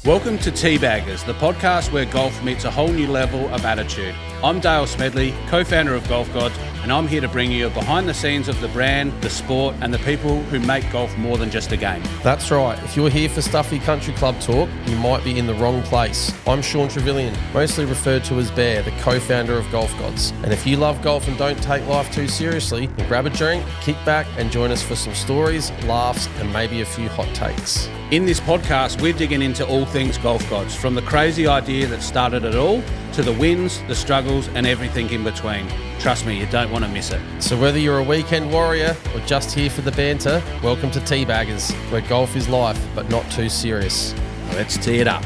Welcome to Teabaggers, the podcast where golf meets a whole new level of attitude. I'm Dale Smedley, co-founder of Golf Gods, and I'm here to bring you behind the scenes of the brand, the sport, and the people who make golf more than just a game. That's right. If you're here for stuffy country club talk, you might be in the wrong place. I'm Sean Trevelyan, mostly referred to as Bear, the co-founder of Golf Gods. And if you love golf and don't take life too seriously, then grab a drink, kick back, and join us for some stories, laughs, and maybe a few hot takes. In this podcast, we're digging into all things Golf Gods, from the crazy idea that started it all to the wins, the struggles, and everything in between. Trust me, you don't want to miss it. So whether you're a weekend warrior or just here for the banter, welcome to Teabaggers, where golf is life, but not too serious. Let's tee it up.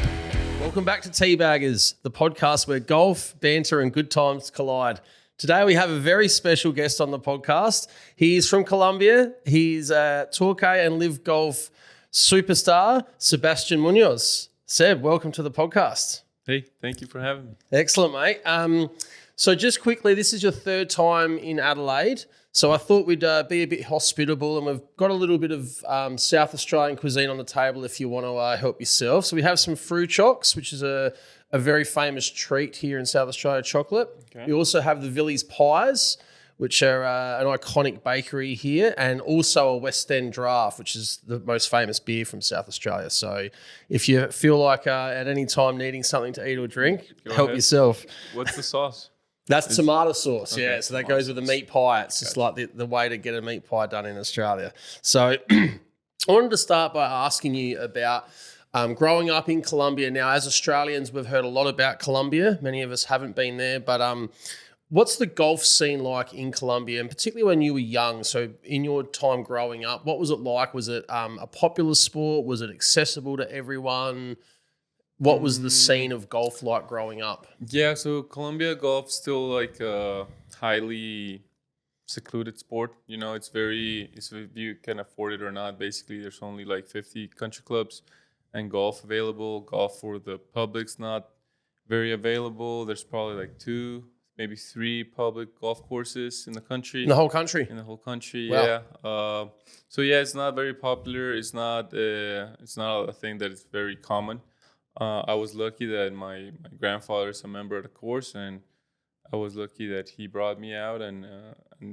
Welcome back to Teabaggers, the podcast where golf, banter, and good times collide. Today we have a very special guest on the podcast. He's from Colombia. He's a Karaoke and LIV Golf superstar, Sebastián Muñoz. Seb, welcome to the podcast. Hey, thank you for having me. Excellent, mate. So just quickly, this is your third time in Adelaide. So I thought we'd be a bit hospitable, and we've got a little bit of South Australian cuisine on the table if you want to help yourself. So we have some fruit chocks, which is a very famous treat here in South Australia, chocolate. Okay. We also have the Villiers pies, which are an iconic bakery here, and also a West End draft, which is the most famous beer from South Australia. So if you feel like at any time needing something to eat or drink, help yourself. What's the sauce? That's tomato sauce, okay. Yeah. So that goes with the sauce. Meat pie. It's just like the way to get a meat pie done in Australia. So I wanted to start by asking you about growing up in Colombia. Now, as Australians, we've heard a lot about Colombia. Many of us haven't been there, but what's the golf scene like in Colombia, and particularly when you were young? So in your time growing up, what was it like? Was it a popular sport? Was it accessible to everyone? What was the scene of golf like growing up? Yeah, so Colombia golf still like a highly secluded sport. You know, it's if you can afford it or not. Basically, there's only like 50 country clubs and golf available. Golf for the public's not very available. There's probably like 2, maybe 3 public golf courses in the country. In the whole country? In the whole country, wow. Yeah. So yeah, it's not very popular. It's not a thing that is very common. I was lucky that my grandfather is a member of the course, and I was lucky that he brought me out, and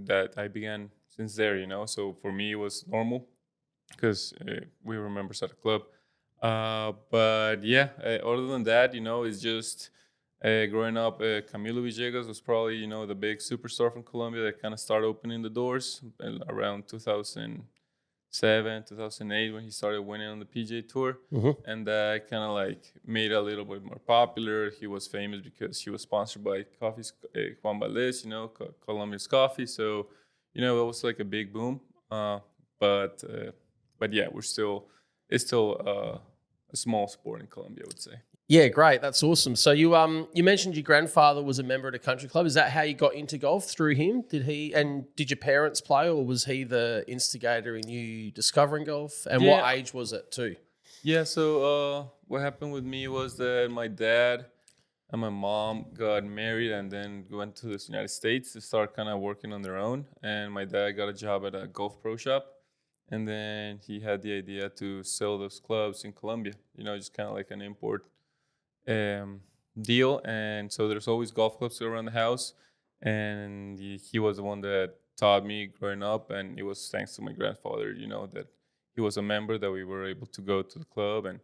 that I began since there, you know. So for me, it was normal because we were members at the club. But yeah, other than that, you know, it's just growing up, Camilo Villegas was probably, you know, the big superstar from Colombia that kind of started opening the doors around 2007, 2008 when he started winning on the PGA Tour. Mm-hmm. And that kind of like made it a little bit more popular. He was famous because he was sponsored by Juan Valdez, you know, Colombia's coffee. So, you know, it was like a big boom. But yeah, it's still a small sport in Colombia, I would say. Yeah, great. That's awesome. So you mentioned your grandfather was a member at a country club. Is that how you got into golf, through him? Did your parents play, or was he the instigator in you discovering golf? And what age was it too? Yeah, so what happened with me was that my dad and my mom got married and then went to the United States to start kind of working on their own. And my dad got a job at a golf pro shop. And then he had the idea to sell those clubs in Colombia, you know, just kind of like an import deal. And so there's always golf clubs around the house, and he was the one that taught me growing up, and it was thanks to my grandfather, you know, that he was a member, that we were able to go to the club and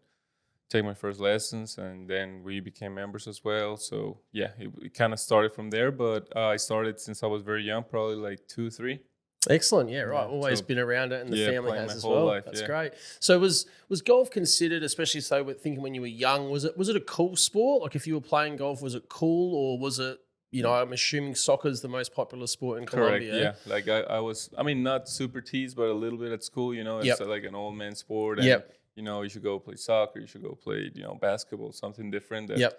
take my first lessons, and then we became members as well. So yeah, it kind of started from there, but I started since I was very young, probably like 2, 3. Excellent. Yeah, right. Always been around it, and the family has as well. Life, That's great. So was golf considered, especially so with thinking when you were young, was it a cool sport? Like if you were playing golf, was it cool, or was it, you know, I'm assuming soccer is the most popular sport in Colombia. Correct, yeah. Like I was, I mean, not super teased, but a little bit at school, you know, it's like an old man sport. And, you know, you should go play soccer, you should go play, you know, basketball, something different that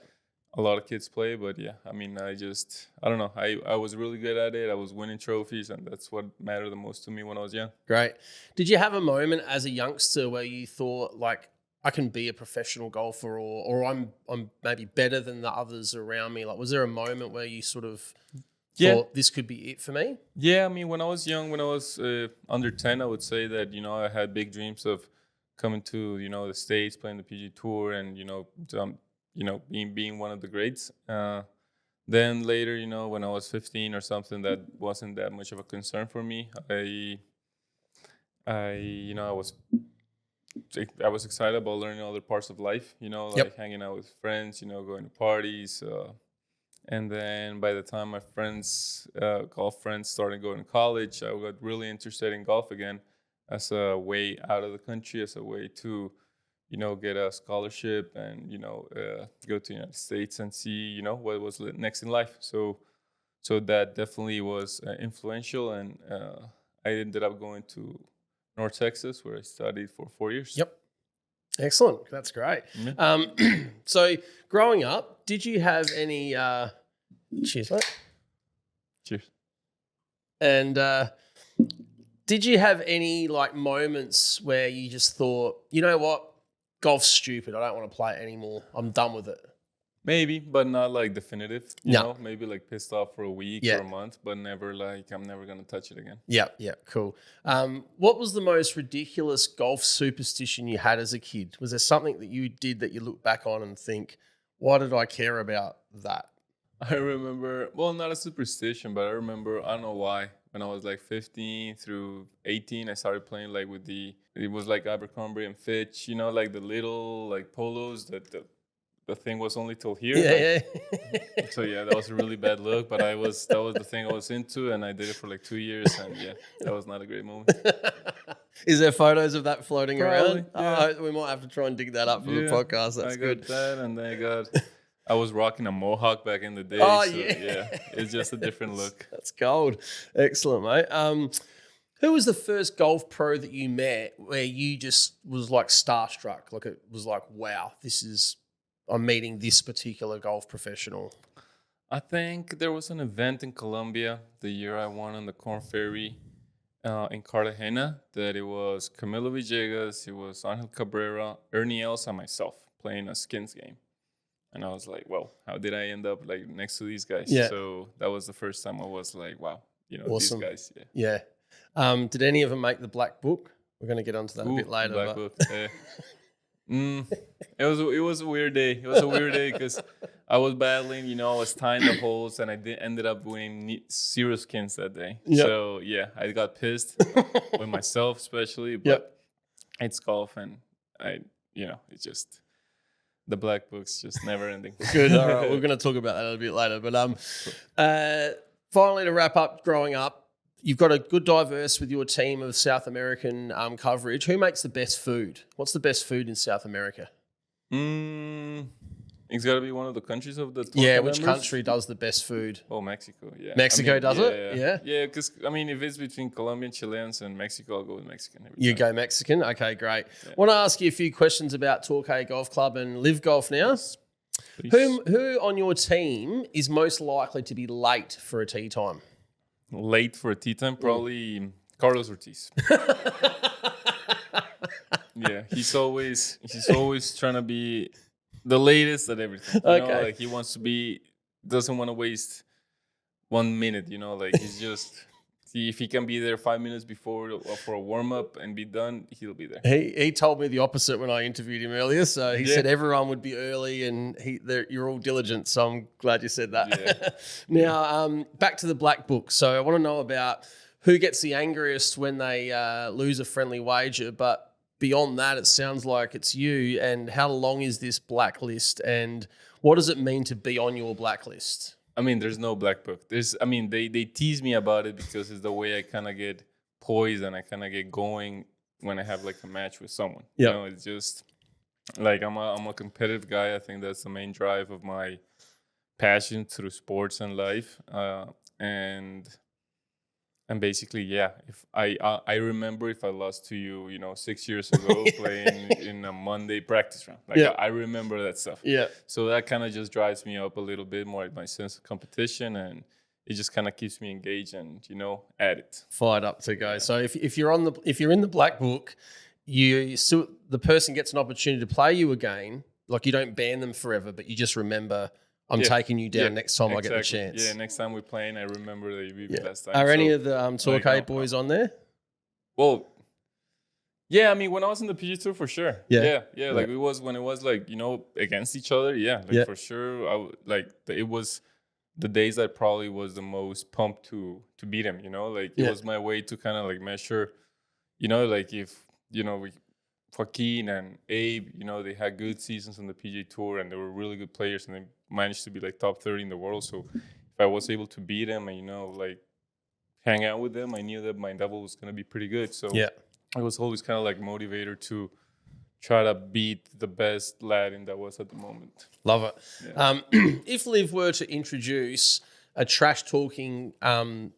a lot of kids play. But yeah, I mean, I don't know. I was really good at it. I was winning trophies, and that's what mattered the most to me when I was young. Great. Did you have a moment as a youngster where you thought, like, I can be a professional golfer, or I'm maybe better than the others around me? Like, was there a moment where you sort of thought this could be it for me? Yeah, I mean, when I was young, when I was under 10, I would say that, you know, I had big dreams of coming to the States, playing the PG Tour, and being one of the greats. Then later, when I was 15 or something, that wasn't that much of a concern for me. I was excited about learning other parts of life, like hanging out with friends, going to parties. And then by the time my golf friends started going to college, I got really interested in golf again as a way out of the country, as a way to, get a scholarship and, go to the United States and see, what was next in life. So that definitely was influential. And I ended up going to North Texas, where I studied for 4 years. Yep. Excellent. That's great. So growing up, did you have any cheers, mate? Cheers. And did you have any like moments where you just thought, you know what, golf's stupid, I don't want to play it anymore, I'm done with it? Maybe, but not like definitive. You know, maybe like pissed off for a week or a month, but never like I'm never gonna touch it again. Yeah, cool. What was the most ridiculous golf superstition you had as a kid? Was there something that you did that you look back on and think, why did I care about that? I remember, well, not a superstition, but I remember, I don't know why, when I was like 15 through 18, I started playing like with it was like Abercrombie and Fitch, like the little like polos that the thing was only till here. Yeah. So that was a really bad look, but that was the thing I was into, and I did it for like 2 years, and that was not a great moment. Is there photos of that floating Probably, around? We might have to try and dig that up for the podcast. That's good. I got that, and then I was rocking a mohawk back in the day. Oh, so, it's just a different look. That's gold. Excellent, mate. Who was the first golf pro that you met where you just was like starstruck? Like it was like, wow, I'm meeting this particular golf professional. I think there was an event in Colombia the year I won on the Corn Ferry in Cartagena, that it was Camilo Villegas, it was Angel Cabrera, Ernie Els, and myself playing a skins game. And I was like, well, how did I end up like next to these guys? Yeah. So that was the first time I was like, wow, awesome. These guys. Yeah. Did any of them make the black book? We're going to get onto that a bit later. Black book. It was a weird day. It was a weird day because I was battling, I was tying the holes, and I ended up winning 0 skins that day. Yep. So I got pissed with myself, especially. But it's golf, and it's just the black book's just never ending. Good. All right, we're going to talk about that a little bit later. But finally, to wrap up, growing up, you've got a good diverse with your team of South American coverage. Who makes the best food? What's the best food in South America? It's got to be one of the countries of the which country does the best food? Oh, Mexico, yeah. Mexico does it? Yeah. Yeah, because, if it's between Colombian, Chileans, and Mexico, I'll go with Mexican. You go Mexican? Okay, great. Yeah. I want to ask you a few questions about Torquay Golf Club and LIV Golf now. Yes, who on your team is most likely to be late for a tee time? Late for a tee time? Probably Carlos Ortiz. Yeah, he's always trying to be the latest at everything. Okay. Like he doesn't want to waste 1 minute, like he's just, if he can be there 5 minutes before for a warm-up and be done, he'll be there. He told me the opposite when I interviewed him earlier. So he said everyone would be early and you're all diligent. So I'm glad you said that. Yeah. Now, back to the black book. So I want to know about who gets the angriest when they lose a friendly wager, but beyond that, it sounds like it's you. And how long is this blacklist, and what does it mean to be on your blacklist? There's no black book. They tease me about it because it's the way I kind of get poised and I kind of get going when I have like a match with someone. Yeah. It's just like I'm a competitive guy. I think that's the main drive of my passion through sports and life. And basically, if I remember if I lost to you, 6 years ago playing in a Monday practice round. I remember that stuff. Yeah. So that kind of just drives me up a little bit more, my sense of competition, and it just kind of keeps me engaged and, at it. Fired up to go. Yeah. So if you're in the black book, the person gets an opportunity to play you again. Like you don't ban them forever, but you just remember, I'm taking you down next time I get the chance. Yeah, next time we're playing, I remember that you beat me last time. Are any of the Torquay boys on there? Well, Yeah, I mean, when I was in the PG Tour, for sure. Yeah. Yeah. Like it was when it was like, against each other. Yeah, like for sure. It was the days that probably was the most pumped to beat him. Like it was my way to kind of like measure. Like if we Joaquin and Abe, they had good seasons on the PGA Tour and they were really good players and they managed to be like top 30 in the world. So if I was able to beat them and like hang out with them, I knew that my level was gonna be pretty good. So I was always kind of like motivator to try to beat the best Latin that was at the moment. Love it. Yeah. If LIV were to introduce a trash talking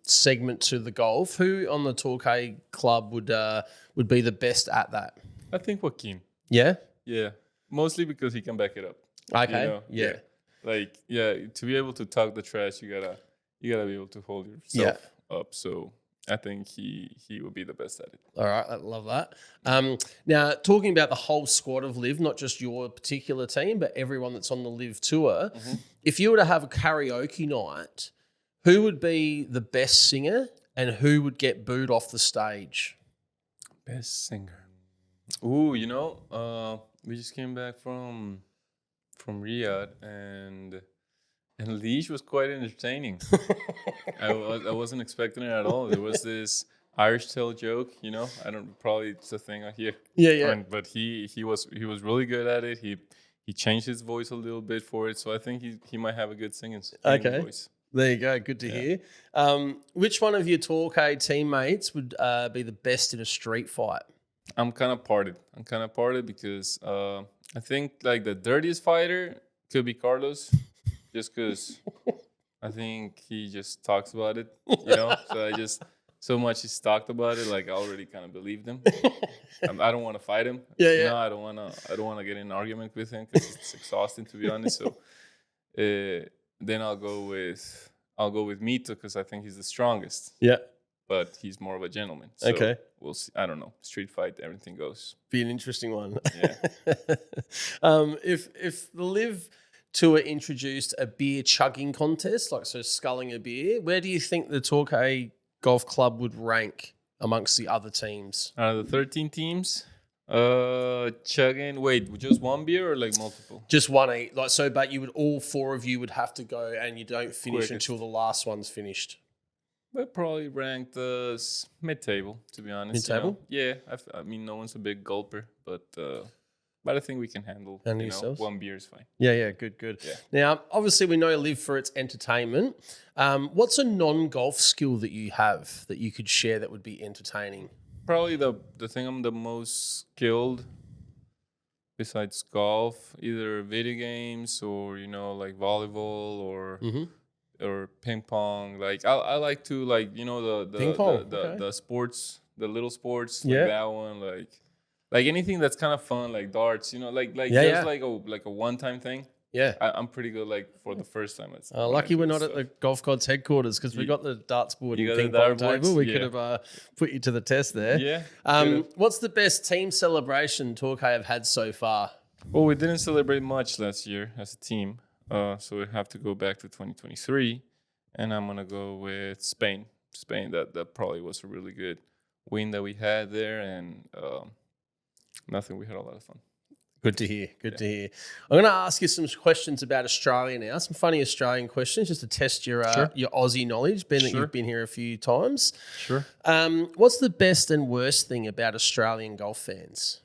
segment to the golf, who on the Torquay club would be the best at that? I think Joaquin. Yeah? Yeah. Mostly because he can back it up. Okay. Like, to be able to talk the trash, you gotta be able to hold yourself up. So I think he would be the best at it. All right, I love that. Now, talking about the whole squad of LIV, not just your particular team, but everyone that's on the LIV tour, if you were to have a karaoke night, who would be the best singer and who would get booed off the stage? Best singer. Ooh, we just came back from Riyadh and Leash was quite entertaining. I wasn't expecting it at all. There was this Irish tail joke, probably it's a thing I hear. Yeah. But he was really good at it. He changed his voice a little bit for it, so I think he might have a good singing voice. There you go. Good to hear. Which one of your Torquay teammates would be the best in a street fight? I'm kind of parted because I think like the dirtiest fighter could be Carlos. Just because I think he just talks about it, So so much he's talked about it, like I already kind of believed him. I don't want to fight him. I don't want to get in an argument with him because it's exhausting, to be honest. So then I'll go with Mito because I think he's the strongest. Yeah. But he's more of a gentleman. So okay. We'll see. I don't know. Street fight, everything goes. Be an interesting one. Yeah. If the LIV Tour introduced a beer chugging contest, sculling a beer, where do you think the Torquay Golf Club would rank amongst the other teams? Out of the 13 teams, chugging. Wait, just one beer or like multiple? Just one each. But you would all four of you would have to go, and you don't finish until the last one's finished. We're probably ranked as mid-table, to be honest. Mid-table? Yeah, I mean, no one's a big gulper, but I think we can handle. One beer is fine. Yeah, good. Yeah. Now, obviously, we know LIV for its entertainment. What's a non-golf skill that you have that you could share that would be entertaining? Probably the thing I'm the most skilled besides golf, either video games or like volleyball or ping pong. Like I like to the ping pong. The sports, the little sports, like that one, like anything that's kind of fun, like darts, like a one-time thing. Yeah, I'm pretty good. Like for the first time, lucky we're not at the Golf Gods headquarters because we got the darts board and ping pong table. We could have put you to the test there. Yeah. What's the best team celebration Torquay have had so far? Well, we didn't celebrate much last year as a team, so we have to go back to 2023, and I'm gonna go with Spain. That probably was a really good win that we had there, and nothing. We had a lot of fun. Good to hear. Good to hear. I'm going to ask you some questions about Australia now. Some funny Australian questions just to test your Aussie knowledge, being that you've been here a few times. Sure. What's the best and worst thing about Australian golf fans?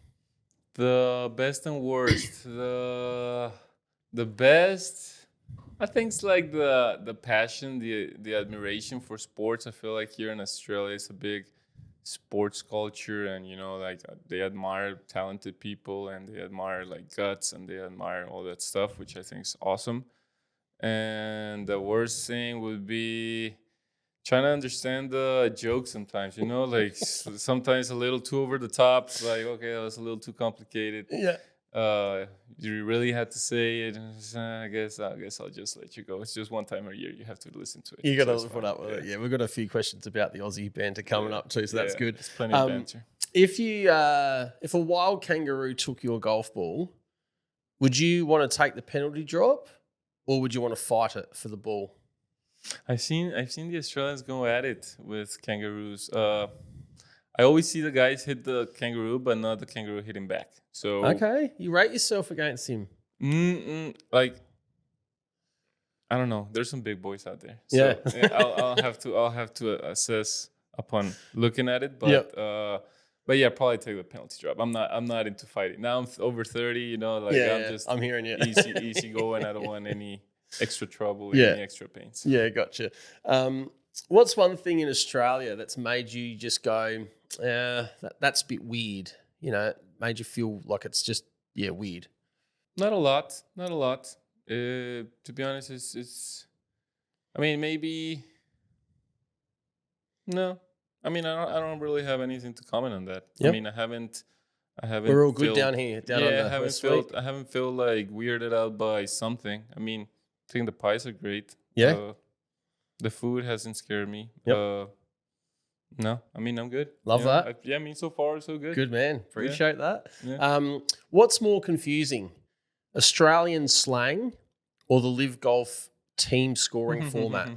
The best and worst. The best, I think it's like the passion, the admiration for sports. I feel like here in Australia, it's a big sports culture, and they admire talented people, and they admire like guts, and they admire all that stuff, which I think is awesome. And the worst thing would be trying to understand the jokes sometimes, like sometimes a little too over the top. It's like, okay, that was a little too complicated. Yeah. You really had to say it. I guess I'll just let you go. It's just one time a year you have to listen to it. You got to put up with it. Yeah, we've got a few questions about the Aussie banter coming up too, so that's good. There's plenty of banter. If a wild kangaroo took your golf ball, would you want to take the penalty drop, or would you want to fight it for the ball? I've seen the Australians go at it with kangaroos. I always see the guys hit the kangaroo, but not the kangaroo hitting back. So Okay, you rate yourself against him. like I don't know. There's some big boys out there. Yeah. So I'll have to assess upon looking at it. But yeah, probably take the penalty drop. I'm not into fighting. Now I'm over 30, you know, like I'm hearing you. easy going. I don't want any extra trouble, any extra pains. Yeah, gotcha. What's one thing in Australia that's made you just go, that's a bit weird? You know, made you feel like it's just, weird? Not a lot. To be honest, it's. I mean, maybe. No, I mean, I don't really have anything to comment on that. Yep. I mean, I haven't. We're all good down here. I haven't felt like weirded out by something. I mean, I think the pies are great. Yeah. The food hasn't scared me. Yep. No, I mean, I'm good. Love that. I mean, so far so good. Good, man. Appreciate that. Yeah. What's more confusing, Australian slang or the LIV Golf team scoring format?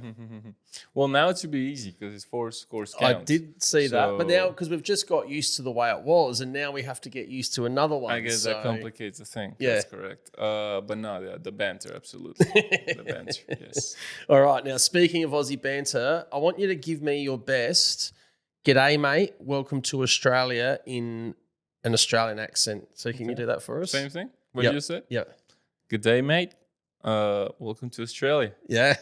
Well, now it should be easy because it's 4 scores count. I did see that, but now because we've just got used to the way it was, and now we have to get used to another one. I guess that complicates the thing. Yeah. That's correct. But no, the banter, absolutely. The banter, yes. All right. Now, speaking of Aussie banter, I want you to give me your best. G'day, mate. Welcome to Australia in an Australian accent. So can you do that for us? Same thing? What you just said? Yeah. Good day, mate. Welcome to Australia. Yeah.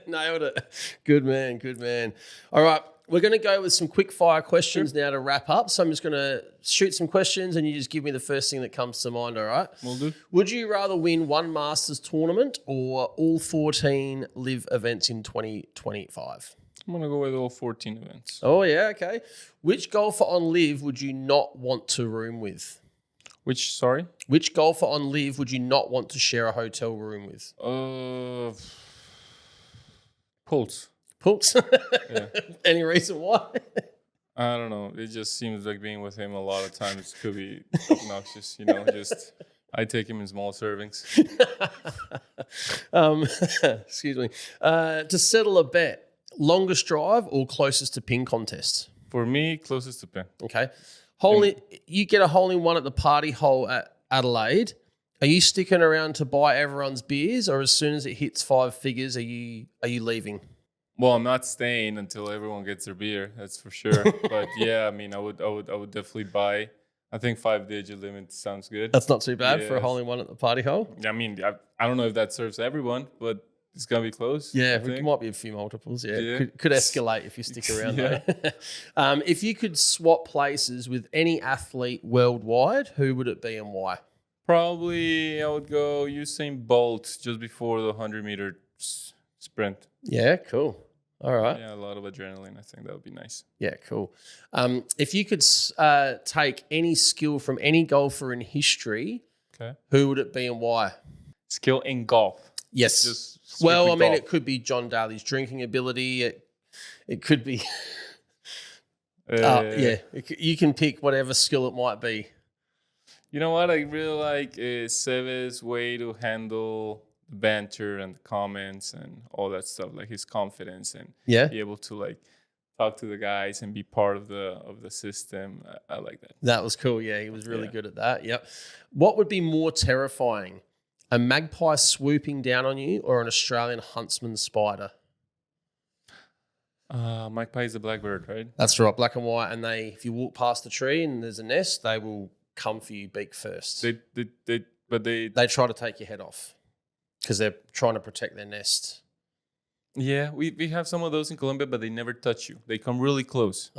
Nailed it. Good man. Good man. All right. We're going to go with some quick fire questions now to wrap up. So I'm just going to shoot some questions and you just give me the first thing that comes to mind. All right. Will do. Would you rather win one Masters tournament or all 14 LIV events in 2025? I'm going to go with all 14 events. Oh, yeah. Okay. Which golfer on LIV would you not want to room with? Which, sorry? Which golfer on LIV would you not want to share a hotel room with? Pulse. Pulse? Yeah. Any reason why? I don't know. It just seems like being with him a lot of times could be obnoxious, you know, just I take him in small servings. Excuse me. To settle a bet, longest drive or closest to pin contest? For me, closest to pin. Okay. You get a hole in one at the party hole at Adelaide. Are you sticking around to buy everyone's beers, or as soon as it hits 5 figures, are you leaving? Well, I'm not staying until everyone gets their beer. That's for sure. But yeah, I mean, I would definitely buy. I think 5-digit limit sounds good. That's not too bad for a hole in one at the party hole. I mean, I don't know if that serves everyone, but it's gonna be close. Yeah, it might be a few multiples. Yeah. Could escalate if you stick around though. If you could swap places with any athlete worldwide, who would it be and why? Probably I would go Usain Bolt just before the 100-meter sprint. Yeah, cool. All right. Yeah, a lot of adrenaline. I think that would be nice. Yeah, cool. If you could take any skill from any golfer in history, who would it be and why? Skill in golf. Yes. Just well, I mean, golf. it could be John Daly's drinking ability. It could be. You can pick whatever skill it might be. You know what? I really like Seba's way to handle the banter and the comments and all that stuff, like his confidence and be able to like talk to the guys and be part of the system. I like that. That was cool. Yeah, he was really good at that. Yep. What would be more terrifying? A magpie swooping down on you or an Australian huntsman spider? Magpie is a blackbird, right? That's right, black and white. And if you walk past the tree and there's a nest, they will come for you beak first. They try to take your head off because they're trying to protect their nest. Yeah, we have some of those in Colombia, but they never touch you. They come really close.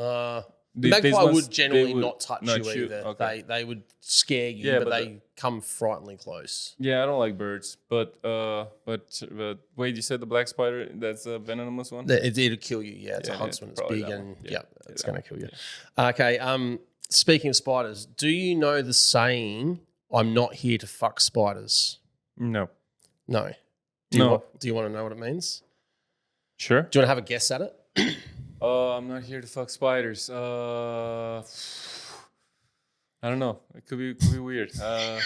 The magpie would generally not touch you either. Okay. They would scare you, but they come frighteningly close. Yeah, I don't like birds, but wait, you said the black spider? That's a venomous one. It'll kill you. Yeah, it's a huntsman. It's big and it's going to kill you. Okay. Speaking of spiders, do you know the saying, "I'm not here to fuck spiders"? No. Do you want to know what it means? Sure. Do you want to have a guess at it? I'm not here to fuck spiders. I don't know. It could be weird. I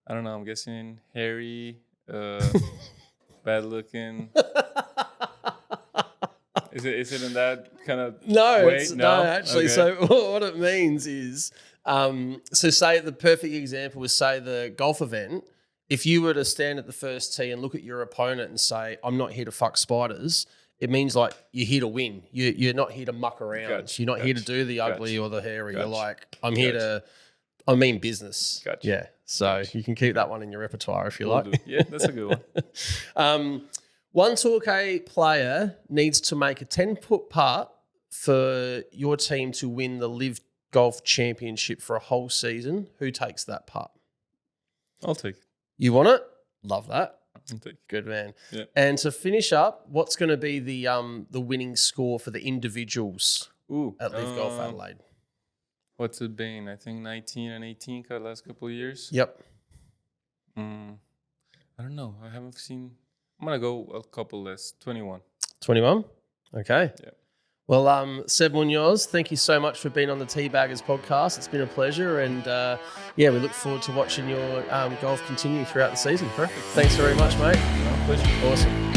don't know. I'm guessing hairy, bad looking. Is it in that kind of No, way? no, actually. Okay. So what it means is, so say the perfect example is say the golf event. If you were to stand at the first tee and look at your opponent and say, "I'm not here to fuck spiders," it means like you're here to win. You're not here to muck around. Gotcha. You're not here to do the ugly or the hairy. You're like, I'm here to, I mean business. Gotcha. Yeah. So you can keep that one in your repertoire if you Will like. do. Yeah, that's a good one. One Torquay player needs to make a 10-foot putt for your team to win the LIV Golf Championship for a whole season. Who takes that putt? I'll take it. You want it? Love that. I'll take it. Good man. Yeah. And to finish up, what's going to be the winning score for the individuals Ooh. at LIV Golf Adelaide? What's it been? I think 19 and 18 the last couple of years. Yep. I don't know. I haven't seen. I'm going to go a couple less. 21. 21? Okay. Yeah. Well, Seb Muñoz, thank you so much for being on the Teabaggers podcast. It's been a pleasure. And, we look forward to watching your golf continue throughout the season. Perfect. Thanks very much, mate. No, pleasure. Awesome.